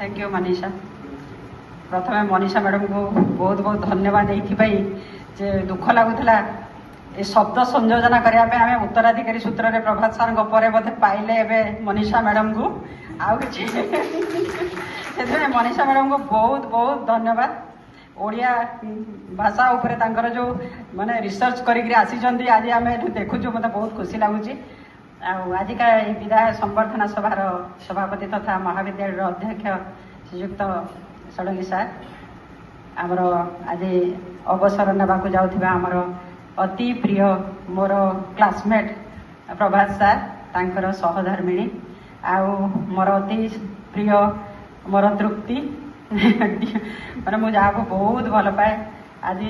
Thank you Manisha. प्रथम Manisha madam को बहुत बहुत धन्यवाद ये दुख लगुला ये शब्द संयोजन करने आम उत्तराधिकारी सूत्र में प्रभात सार बोधे पाइले एवं मनीषा मैडम को आउ कि मनीषा मैडम को बहुत बहुत धन्यवाद। ओडिया भाषा उपरे तांकर जो माने रिसर्च करी आसी आज आम देखु मत बहुत खुशी लगुच। आज का विदाय संबर्धना सभार सभापति तथा महाविद्यालय अध्यक्ष श्रीयुक्त षडंगी सार आमर आज अवसर नाकू जाऊा आमर अति प्रिय मोर क्लासमेट प्रभात सार तांकर सहधर्मिणी आउ मोर अति प्रिय मोर तृप्ति मैंने मुझे जहाँ को बहुत भल पाए आज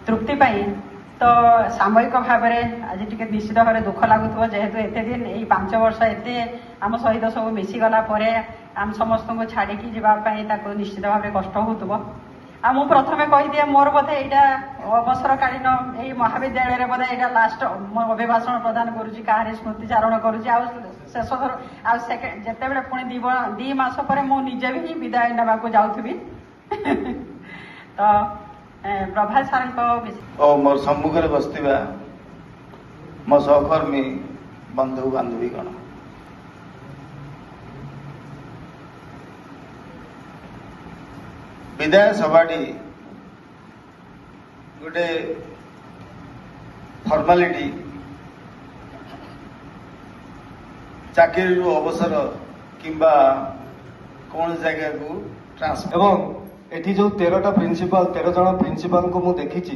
तृप्ति पाई तो सामयिक भाव में आज टी निश्चित भाव दुख लगुव जेहेतु एत दिन यही 5 वर्ष एत आम सहित सब मिसीगला आम समस्त को छाड़ी जावाई निश्चित भाव में कष्ट हो। मु प्रथमे कहीदिए मोर बोधे यहाँ अवसरकालीन यही महाविद्यालय बोधे यहाँ लास्ट अभिभाषण प्रदान करुँची कहार स्मृतिचारण करुँची शेष थर आते पुणी 2 मास पर मुझे भी विदाय नाक जाऊी तो प्रभात सार मोर सम्मुखें बसवा मो सहकर्मी बंधु बांधवीगण विदाय सभाटी गोटे फॉर्मालिटी चाकरी अवसर किंबा कौन जगह को ट्रांसफर एठी जो 13टा प्रिंसिपल 13 जन प्रिंसिपल को मु देखी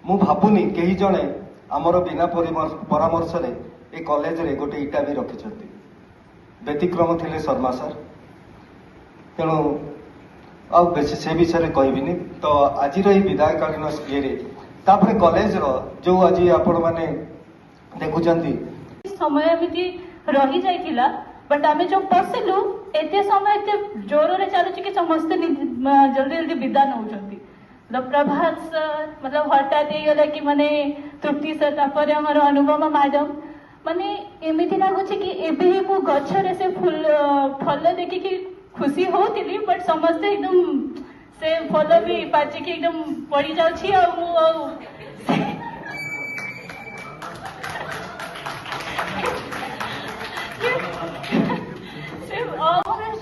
मु भाबुनी कहीं जड़े आमर बिना परामर्श रे ए कॉलेज रे गोटे इटा भी रखिछंती व्यतिक्रम थिले शर्मा सर तेणु आ बेसी से विषय कहबिनी तो आज विदायकालीन ये कॉलेज रो जो आज आपण माने देखुचंती समय एमती रही जाइथिला बट आमे जो पसिलु एते समय एते जोर रे चालुची कि समस्त जल्दी जल्दी विदा नउचंती मतलब प्रभात सर मतलब हठात ही गला कि माने तृप्ति सर तापर हमर अनुपमा मैडम माने एमिति लागुची कि एबे ही मु गछरे से फल देखि कि खुशी होती बट समस्ते एकदम से फल भी पाची की एकदम पड़ी जाउछि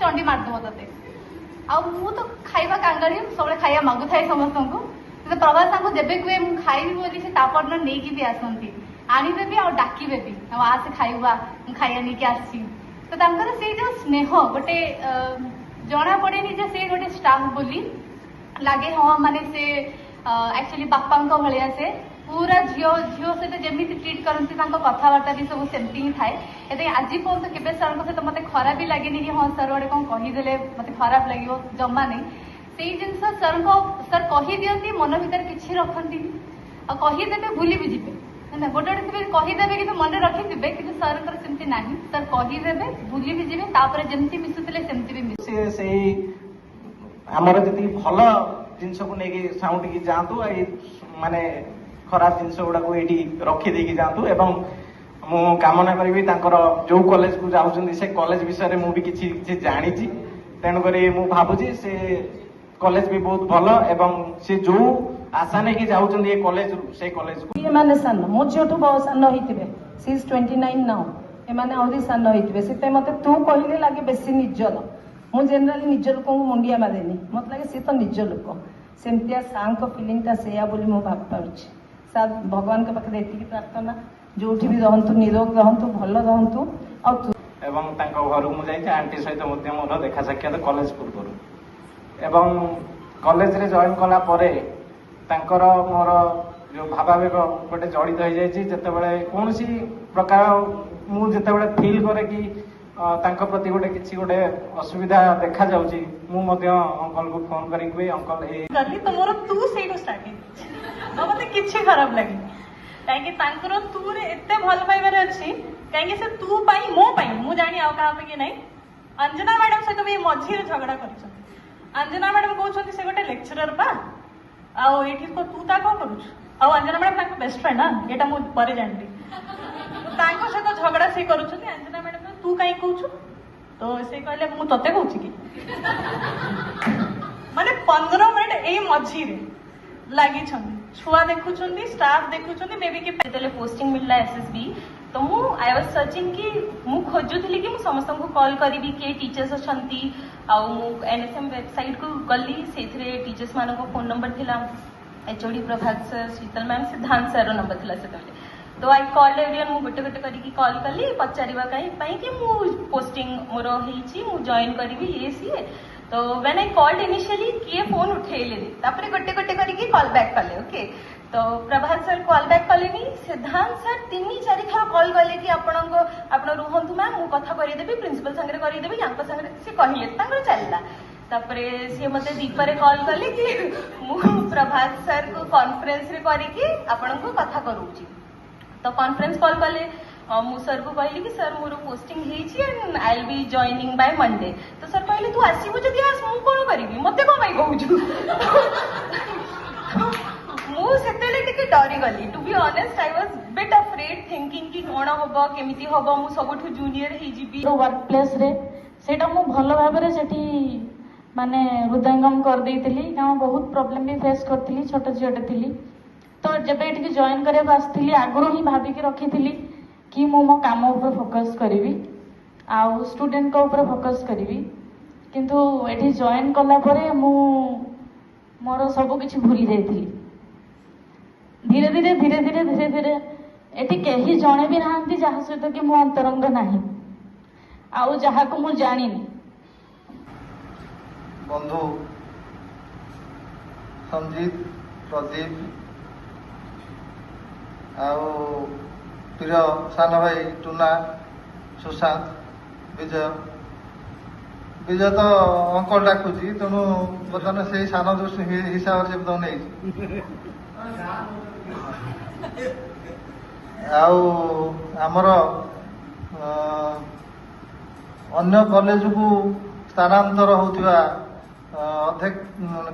चंडी मारदेव ते तो खाइबा कांगाड़ी सब खाइबा मागु थाए समस्त को प्रभात साहब जेबे कहे मुझे खाइबी बोली से तापर नहीं भी आसती आनीबे भी और डाकिबे भी आसे खाइबा खाइया नहीं आसी तो से जो स्नेह गोटे जना पड़े जे से गोटे स्टाफ बोली लगे हाँ माने से एक्चुअली बापा भाया से पूरा झील झील सहित जमी ट्रिट करती कथबार्ता भी सब सेमती ही थाए ये आज पर्यटन केवे सर सहित मत खराब भी लगे कि हाँ सर गोटे कौन कहीदे मत खराब लगे जमा नहीं से जिन सर सर कहीदिंट मन भर कि रखती कहीदे भूली भी जी गोटे गोटे कहीदेवे कि मन रखिथे कि सर सेमती ना सर कहीदेवे भूली भी जी जमी मिशुले सेमती भी मिशे आमर जी भल जिन को लेकिन साउंड की जातु माने खराब जिन गुड़ाक ये रखिदे जातु एवं मु कामना करी जो कॉलेज को जाऊँ से कॉलेज विषय में भी किसी जानी तेणुक मु भावुची से कॉलेज भी बहुत भल एवं से जो आशा नहीं जाऊँ ये कॉलेज से कॉलेज को ये सान मो झीठू बहुत सान होते सी इज 29 नाउ एमाने आउरी सान होते से मत तू कहले लगे बेसी निजल मु जेनराली निज लोक मुंडिया मारेनी मत लगे सी तो निज लोक सेमतिया सार फिलिंगटा से बोली मु भाव पाऊँच सार भगवान के पाखे ये प्रार्थना जो भी रहतु निरोग रहतु भल रहतु एवं घर मुझे आंटी सहित मोर देखा साक्षात कॉलेज पूर्व एवं कॉलेज रे जॉइन कला परे तांकर मोर जो भावावेग गोटे जड़ित हो जाते कौन प्रकार मुझे फिल करे कि तांको प्रति गोटे किसी गोटे असुविधा देखा जाउची मु मध्य अंकल को फोन करी कहे अंकल ए गली तो मोर तू सेटो स्टार्टिंग तो मते किछि खराब लगे काहे तांकर तू रे एते भल पाइबार अछि काहे से तू पाई मो पाई मु जानी आ का पे कि नहीं अंजना मैडम से तो भी मझी रे झगड़ा करछन अंजना मैडम कहउछन से गोटे लेक्चरर पा आ एठी को तू ता को करूछ आ अंजना मैडम ताको बेस्ट फ्रेंड ना एटा मु परे जानली तांको से तो झगड़ा से करूछन अंजना मैडम तू कहीं कहूँ तो से कहले मु तते कहूँ कि माने 15 मिनिट एई मझी रे लगी छुआ देखुं स्टाफ देखुं मे बी कि पोस्टिंग मिलला एसएसबी तो मु आई वाज सर्चिंग कि मु खोजुथली कि मु समस्त को कॉल करी किए टीचर्स अच्छी आउ एनएसएम वेबसाइट को गली से टीचर्स मान फोन नंबर थिला एचओडी प्रभात सर शीतल मैम सिद्धांत सर नंबर थिला से तो आई कॉल एवरीवन मु गोटे गोटे करके कॉल कली पचारिबा कहीं कि मु पोस्टिंग मोर होईची मु जॉइन करी ये सी तो व्हेन आई कॉल्ड इनिशियली किए फोन उठेले तापर गोटे गोटे करके कॉल बैक कले ओके तो प्रभात सर कॉल बैक कले सिद्धांत सर 3-4 थर कॉल कले कि आपण रुहंतु मैम मु कथा करिदेबी प्रिंसिपल संगे करिदेबी यांको संगे से कहले तांगर चलला तापरे से मते दीपरे कॉल कले कि मु प्रभात सर को कॉन्फ्रेंस रे करिकि आपण को कथा करूची तो कॉन्फ्रेंस कॉल कले मु सर को कहली कि सर मोर पोस्टिंग हेची and I will be joining by Monday तो सर कहले तू आसीबो जदी आस मु कोन करिवि मते को भाई कहूछु मु सेतेले टिके डरी गली to be honest I was bit afraid thinking कि कोन होबो केमिति होबो मु सबठु जूनियर हे जिबी वर्क प्लेस रे सेटा मु भलो भाबरे सेठी माने हृदयंगम कर देइतिली कारण बहुत प्रॉब्लम भी फेस करतिली छोट झियोटे थिली तो जब एठी जॉइन करबा आस्थिली आगरो ही भाबी के रखिथिली कि मु मो काम ऊपर फोकस करिवि आउ स्टूडेंट को ऊपर फोकस करिवि किंतु एठी जॉइन कला परे मु मोर सब किछि भूली जाइथिली धीरे धीरे एठी केही जणे भी नाहंती जहा सहित कि मो अंतरंग नाही आउ जहा को मु जानिनी बंधु संजीत प्रदीप आउ प्रिय सान भाई टुना सुशांत विजय विजय तो अंकल डाकुची तेणु बर्तमान से सान जो हिसाब से बता नहीं आमर अन्य कॉलेज को स्थानांतर होता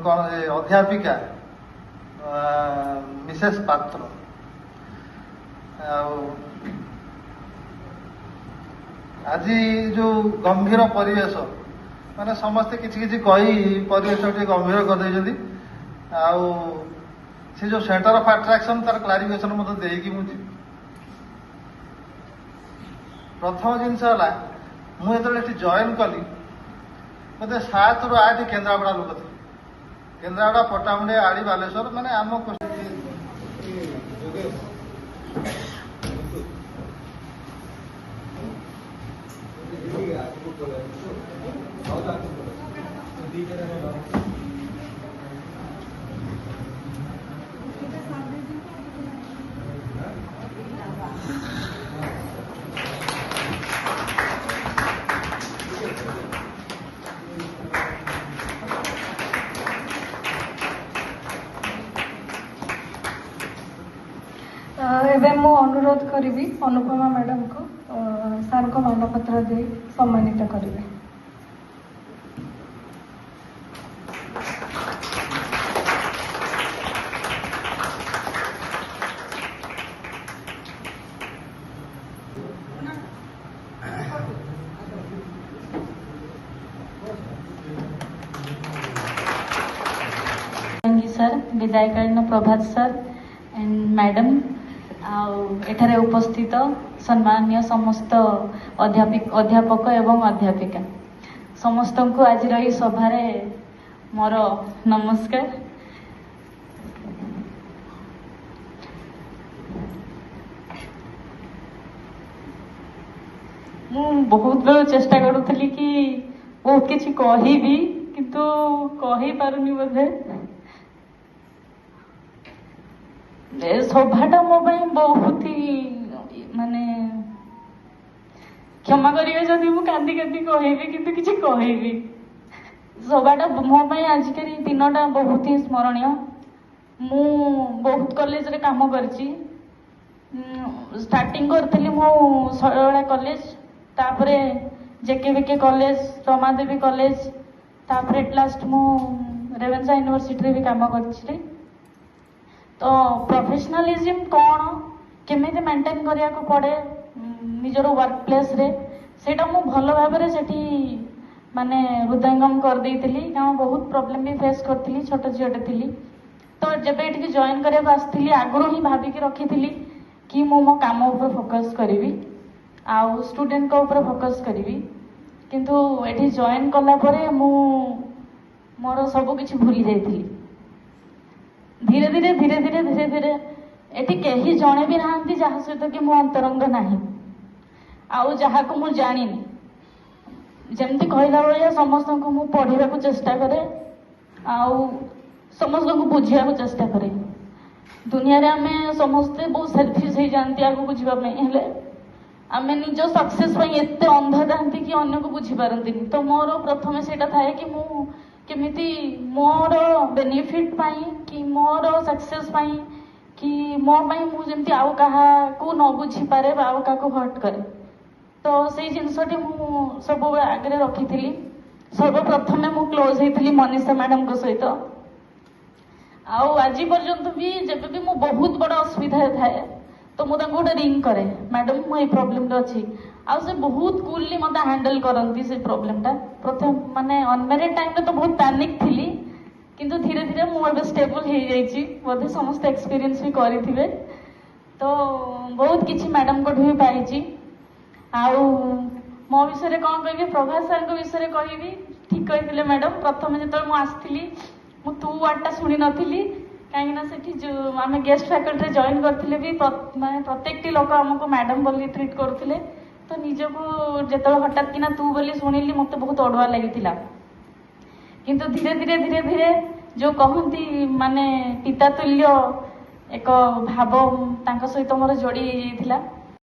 कौन अध्यापिका मिसेस पात्र आज जो गंभीर परिवेश माने समस्ते किछि किछि कही परिवेश टे गंभीर कर देइछथि आउ से जो सेंटर ऑफ अट्रैक्शन तार क्लारिफिकेशन मत देकी मु प्रथम जिनस है मुझे जॉइन कली मत 7 ରୁ 8 केन्द्रापड़ा लोक थे केन्द्रापड़ा पट्टामुंडे आड़ी बालेश्वर माने आम एवं मु अनुरोध करी अनुपमा मैडम को सार को मानपत्र दे सम्मानित करेंगे। सर विदायकालीन प्रभात सर एंड मैडम एठारे उपस्थित सम्माननीय समस्त अध्यापक एवं अध्यापिका समस्त को आज रही सभारे मोर नमस्कार। मु बहुत बेल चेष्टा करूथली कि बहुत किछि कहिबी किंतु कहि पारुनी बोधे सभाटा मो बहुत ही माने क्षमा करेंगे जदि मु कांदी कांदी कहबी किंतु किछि कहबी सभाटा मो आजिका दिनटा बहुत ही स्मरणीय। मु बहुत कॉलेज रे काम करची स्टार्टिंग करथली मु सरला कॉलेज तापरे जेकेवीके कॉलेज रमादेवी कॉलेज तापरे एट लास्ट मु रेवेन्सा यूनिवर्सिटी रे भी काम करची। तो प्रोफेशनलिज्म कौन केमिति मेंटेन करिया को पड़े निजर वर्क प्लेस रे ସେଇଟା ମୁଁ ଭଲ ଭାବରେ ସେଠି ମାନେ ହୃଦୟଙ୍ଗମ କରିଦେଇଥିଲି, କାରଣ ବହୁତ ପ୍ରୋବ୍ଲେମ ବି ଫେସ୍ କରିଥିଲି, ଛୋଟ ଝିଅଟେ ଥିଲି। ତ ଯେବେ ଏଠିକି ଜଏନ୍ କରିବାକୁ ଆସିଥିଲି ଆଗରୁ ହିଁ ଭାବିକି ରଖିଥିଲି କି ମୁଁ ମୋ କାମ ଉପରେ ଫୋକସ୍ କରିବି ଆଉ ଷ୍ଟୁଡେଣ୍ଟଙ୍କ ଉପରେ ଫୋକସ୍ କରିବି। କିନ୍ତୁ ଏଠି ଜଏନ୍ କଲା ପରେ ମୁଁ ମୋର ସବୁ କିଛି ଭୁଲି ଯାଇଥିଲି। ଧୀରେ ଧୀରେ ଏଠି କେହି ଜଣେ ବି ନାହାନ୍ତି ଯାହା ସହିତ କି ମୋ ଅନ୍ତରଙ୍ଗ ନାହିଁ ଆଉ ଯାହାକୁ ମୁଁ ଜାଣିନି। ଯେମିତି କହିଲା ଭଳିଆ ସମସ୍ତଙ୍କୁ ମୁଁ ପଢିବାକୁ ଚେଷ୍ଟା କରେ ଆଉ ସମସ୍ତଙ୍କୁ ବୁଝିବାକୁ ଚେଷ୍ଟା କରେ। ଦୁନିଆରେ ଆମେ ସମସ୍ତେ ବହୁତ ସେଲଫିଶ ହେଇଯାଆନ୍ତି ଆଗକୁ ଯିବା ପାଇଁ, ହେଲେ ଆମେ ନିଜ ସକ୍ସେସ୍ ପାଇଁ ଏତେ ଅନ୍ଧ ଥାନ୍ତି କି ଅନ୍ୟକୁ ବୁଝିପାରନ୍ତିନି। ତ ମୋର ପ୍ରଥମେ ସେଇଟା ଥାଏ କି ମୁଁ କେମିତି ମୋର ବେନିଫିଟ୍ ପାଇଁ କି ମୋର ସକ୍ସେସ୍ ପାଇଁ କି ମୋ ପାଇଁ ମୁଁ ଯେମିତି ଆଉ କାହାକୁ ନ ବୁଝିପାରେ ବା ଆଉ କାହାକୁ ହର୍ଟ କରେ। ତ ସେଇ ଜିନିଷଟି ମୁଁ ସବୁବେଳେ ଆଗରେ ରଖିଥିଲି। ସର୍ବପ୍ରଥମେ ମୁଁ କ୍ଲୋଜ୍ ହେଇଥିଲି ମନୀଷା ମ୍ୟାଡମଙ୍କ ସହିତ। ଆଉ ଆଜି ପର୍ଯ୍ୟନ୍ତ ବି ଯେବେ ବି ମୁଁ ବହୁତ ବଡ଼ ଅସୁବିଧାରେ ଥାଏ ତ ମୁଁ ତାଙ୍କୁ ଗୋଟେ ରିଙ୍ଗ କରେ, ମ୍ୟାଡମ ମୁଁ ଏଇ ପ୍ରୋବ୍ଲେମରେ ଅଛି। ଆଉ ସେ ବହୁତ କୁଲଲି ମୋତେ ହ୍ୟାଣ୍ଡେଲ କରନ୍ତି ସେ ପ୍ରୋବ୍ଲେମଟା। ପ୍ରଥମେ ମାନେ ଅନମ୍ୟାରେଡ୍ ଟାଇମରେ ତ ବହୁତ ପ୍ୟାନିକ ଥିଲି, କିନ୍ତୁ ଧୀରେ ଧୀରେ ମୁଁ ଏବେ ଷ୍ଟେବଲ ହେଇଯାଇଛି। ବୋଧେ ସମସ୍ତେ ଏକ୍ସପିରିଏନ୍ସ ବି କରିଥିବେ। ତ ବହୁତ କିଛି ମ୍ୟାଡମଙ୍କଠୁ ବି ପାଇଛି। ଆଉ ମୋ ବିଷୟରେ କ'ଣ କହିବି, ପ୍ରଭାସ ସାର୍ଙ୍କ ବିଷୟରେ କହିବି। ଠିକ କହିଥିଲେ ମ୍ୟାଡମ, ପ୍ରଥମେ ଯେତେବେଳେ ମୁଁ ଆସିଥିଲି ମୁଁ ତୁ ୱାର୍ଡଟା ଶୁଣି ନଥିଲି, କାହିଁକିନା ସେଠି ଯୋଉ ଆମେ ଗେଷ୍ଟ ଫ୍ୟାକଲ୍ଟିରେ ଜଏନ୍ କରିଥିଲେ ବି ମାନେ ପ୍ରତ୍ୟେକଟି ଲୋକ ଆମକୁ ମ୍ୟାଡମ ବୋଲି ଟ୍ରିଟ୍ କରୁଥିଲେ। ତ ନିଜକୁ ଯେତେବେଳେ ହଠାତ୍ କିନା ତୁ ବୋଲି ଶୁଣିଲି ମୋତେ ବହୁତ ଅଡୁଆ ଲାଗିଥିଲା। କିନ୍ତୁ ଧୀରେ ଧୀରେ ଯୋଉ କହନ୍ତି ମାନେ ପିତା ତୁଲ୍ୟ ଏକ ଭାବ ତାଙ୍କ ସହିତ ମୋର ଯୋଡ଼ି ହେଇଯାଇଥିଲା।